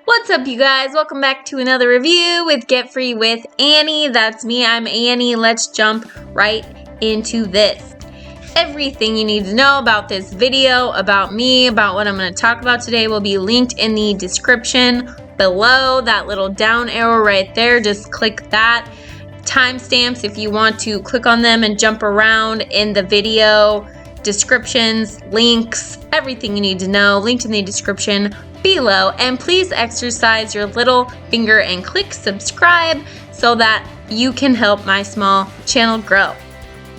What's up, you guys? Welcome back to another review with Get Free with Annie. That's me. I'm Annie. Let's jump right into this. Everything you need to know about this video, about me, about what I'm going to talk about today will be linked in the description below. That little down arrow right there, just click that. Timestamps if you want to click on them and jump around in the video. Descriptions, links, everything you need to know, linked in the description below. And please exercise your little finger and click subscribe so that you can help my small channel grow.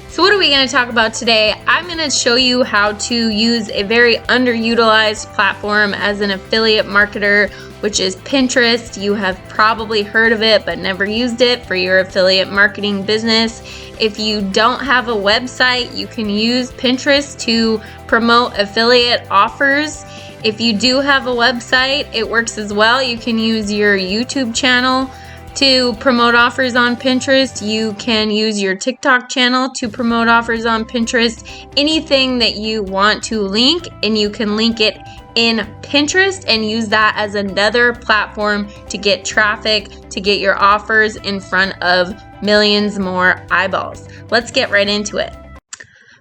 So what are we going to talk about today? I'm going to show you how to use a very underutilized platform as an affiliate marketer, which is Pinterest. You have probably heard of it but never used it for your affiliate marketing business. If you don't have a website, you can use Pinterest to promote affiliate offers. If you do have a website, it works as well. You can use your YouTube channel to promote offers on Pinterest. You can use your TikTok channel to promote offers on Pinterest. Anything that you want to link, and you can link it in Pinterest and use that as another platform to get traffic, to get your offers in front of millions more eyeballs. Let's get right into it.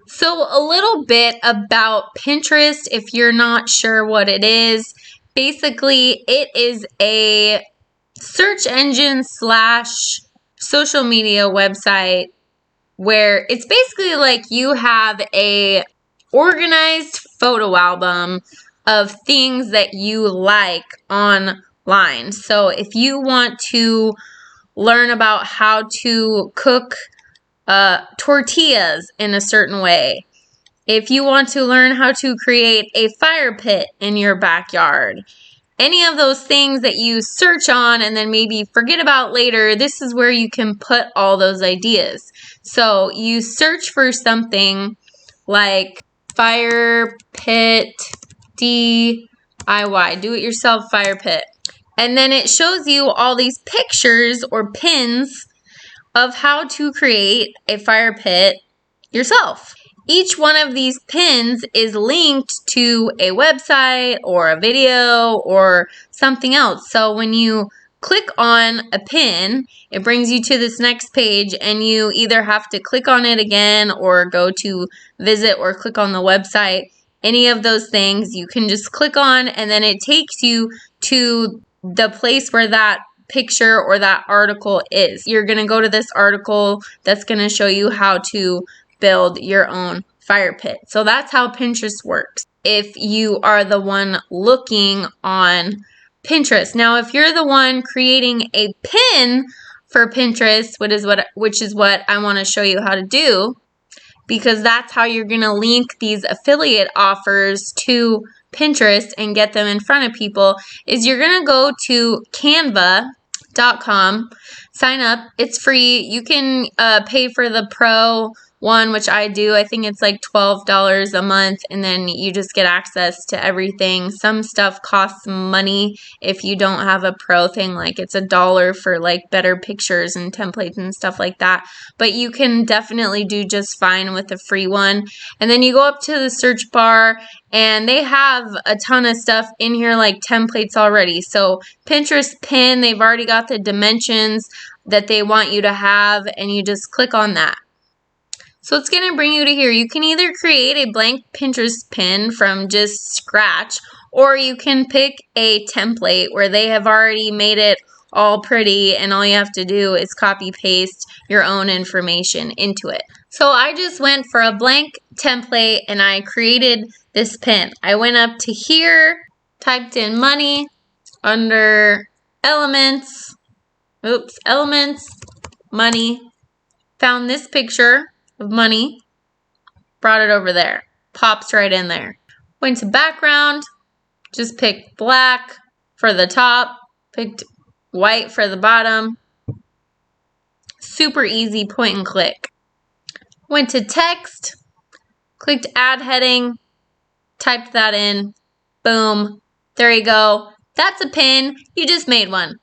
So a little bit about Pinterest, if you're not sure what it is. Basically, it is a search engine / social media website where it's basically like you have a organized photo album of things that you like online. So if you want to learn about how to cook tortillas in a certain way, if you want to learn how to create a fire pit in your backyard, any of those things that you search on and then maybe forget about later, this is where you can put all those ideas. So you search for something like fire pit DIY, do-it-yourself fire pit. And then it shows you all these pictures or pins of how to create a fire pit yourself. Each one of these pins is linked to a website or a video or something else. So when you click on a pin, it brings you to this next page, and you either have to click on it again or go to visit or click on the website. Any of those things you can just click on, and then it takes you to the place where that picture or that article is. You're going to go to this article that's going to show you how to build your own fire pit. So that's how Pinterest works if you are the one looking on Pinterest. Now, if you're the one creating a pin for Pinterest, which is what I want to show you how to do, because that's how you're going to link these affiliate offers to Pinterest and get them in front of people, is you're going to go to canva.com, sign up. It's free. You can pay for the pro one, which I do. I think it's like $12 a month, and then you just get access to everything. Some stuff costs money if you don't have a pro thing, like it's $1 for like better pictures and templates and stuff like that. But you can definitely do just fine with the free one. And then you go up to the search bar, and they have a ton of stuff in here, like templates already. So Pinterest pin, they've already got the dimensions that they want you to have, and you just click on that. So it's going to bring you to here. You can either create a blank Pinterest pin from just scratch, or you can pick a template where they have already made it all pretty, and all you have to do is copy paste your own information into it. So I just went for a blank template and I created this pin. I went up to here, typed in money under elements, money, found this picture of money, brought it over there, pops right in there. Went to background, just picked black for the top, picked white for the bottom. Super easy, point and click. Went to text, clicked add heading, typed that in, boom, there you go. That's a pin, you just made one.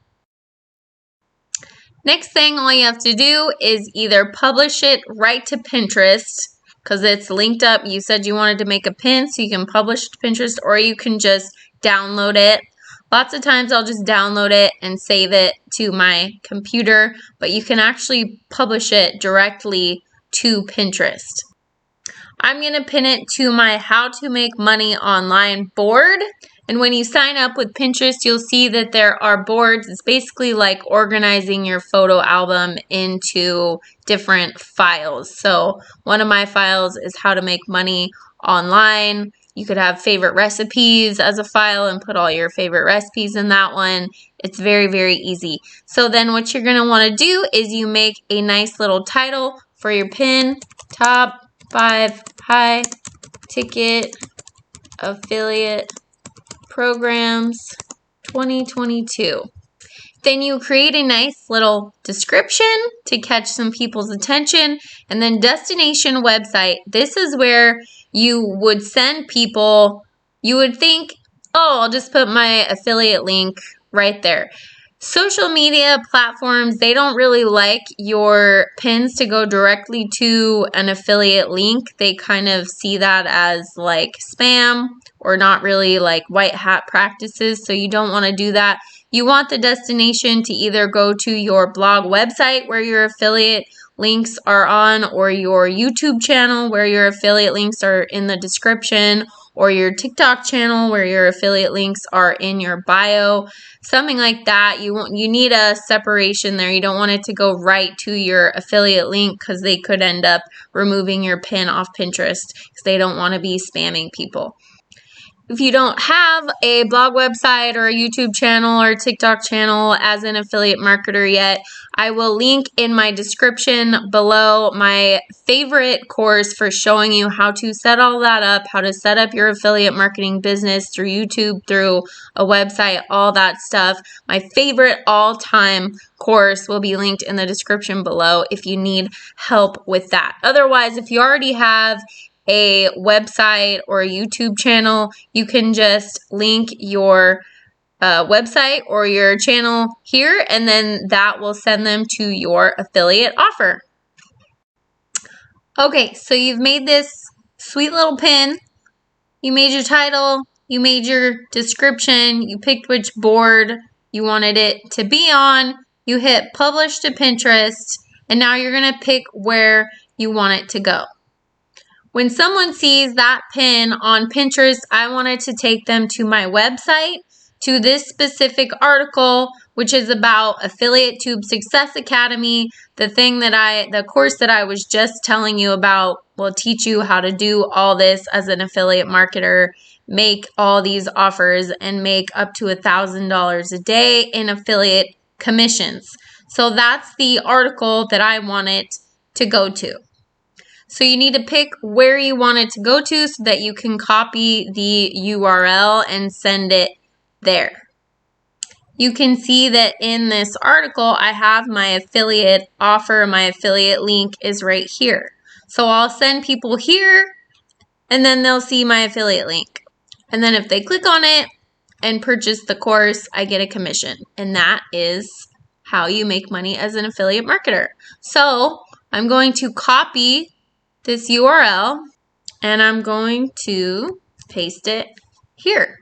Next thing, all you have to do is either publish it right to Pinterest, because it's linked up. You said you wanted to make a pin, so you can publish to Pinterest, or you can just download it Lots of times I'll just download it and save it to my computer, but you can actually publish it directly to Pinterest. I'm going to pin it to my How to Make Money Online board. And when you sign up with Pinterest, you'll see that there are boards. It's basically like organizing your photo album into different files. So one of my files is How to Make Money Online. You could have favorite recipes as a file and put all your favorite recipes in that one. It's very, very easy. So then what you're going to want to do is you make a nice little title for your pin. Top 5 high ticket affiliate programs 2022. Then you create a nice little description to catch some people's attention, and then destination website. This is where you would send people, you would think, oh, I'll just put my affiliate link right there. Social media platforms, they don't really like your pins to go directly to an affiliate link. They kind of see that as like spam or not really like white hat practices. So you don't want to do that. You want the destination to either go to your blog website where your affiliate links are on, or your YouTube channel where your affiliate links are in the description, or your TikTok channel where your affiliate links are in your bio, something like that. You need a separation there. You don't want it to go right to your affiliate link because they could end up removing your pin off Pinterest because they don't want to be spamming people. If you don't have a blog website or a YouTube channel or a TikTok channel as an affiliate marketer yet, I will link in my description below my favorite course for showing you how to set all that up, how to set up your affiliate marketing business through YouTube, through a website, all that stuff. My favorite all-time course will be linked in the description below if you need help with that. Otherwise, if you already have a website or a YouTube channel, you can just link your website or your channel here, and then that will send them to your affiliate offer. Okay, so you've made this sweet little pin. You made your title, you made your description, you picked which board you wanted it to be on, you hit publish to Pinterest, and now you're going to pick where you want it to go. When someone sees that pin on Pinterest, I wanted to take them to my website, to this specific article, which is about Affiliate Tube Success Academy. The course that I was just telling you about will teach you how to do all this as an affiliate marketer, make all these offers, and make up to $1,000 a day in affiliate commissions. So that's the article that I want it to go to. So you need to pick where you want it to go to so that you can copy the URL and send it there. You can see that in this article, I have my affiliate offer. My affiliate link is right here. So I'll send people here, and then they'll see my affiliate link. And then if they click on it and purchase the course, I get a commission. And that is how you make money as an affiliate marketer. So I'm going to copy this URL, and I'm going to paste it here.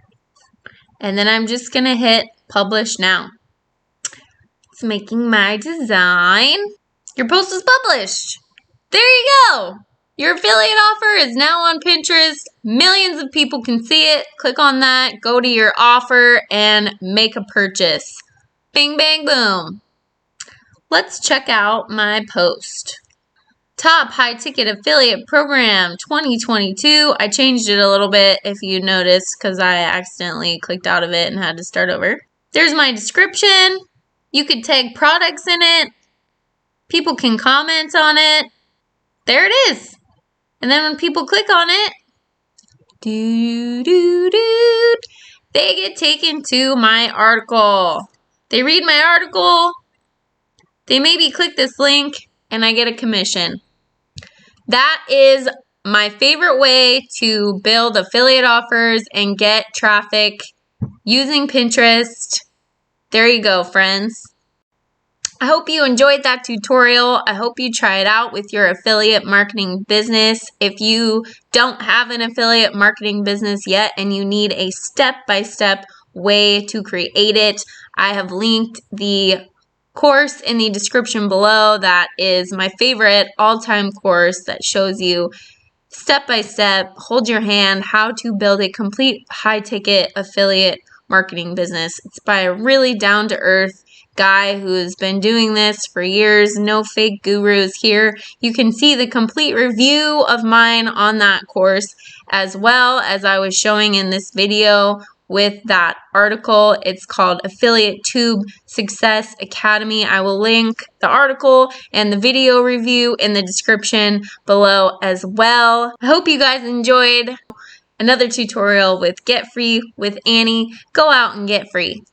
And then I'm just going to hit publish now. It's making my design. Your post is published. There you go. Your affiliate offer is now on Pinterest. Millions of people can see it. Click on that, go to your offer, and make a purchase. Bing, bang, boom. Let's check out my post. Top High Ticket Affiliate Program 2022. I changed it a little bit if you noticed because I accidentally clicked out of it and had to start over. There's my description. You could tag products in it. People can comment on it. There it is. And then when people click on it, they get taken to my article. They read my article. They maybe click this link, and I get a commission. That is my favorite way to build affiliate offers and get traffic using Pinterest. There you go, friends. I hope you enjoyed that tutorial. I hope you try it out with your affiliate marketing business. If you don't have an affiliate marketing business yet and you need a step-by-step way to create it. I have linked the course in the description below. That is my favorite all-time course that shows you step by step, hold your hand, how to build a complete high-ticket affiliate marketing business. It's by a really down-to-earth guy who's been doing this for years. No fake gurus here. You can see the complete review of mine on that course, as well as I was showing in this video with that article. It's called Affiliate Tube Success Academy. I will link the article and the video review in the description below as well. I hope you guys enjoyed another tutorial with Get Free with Annie. Go out and get free.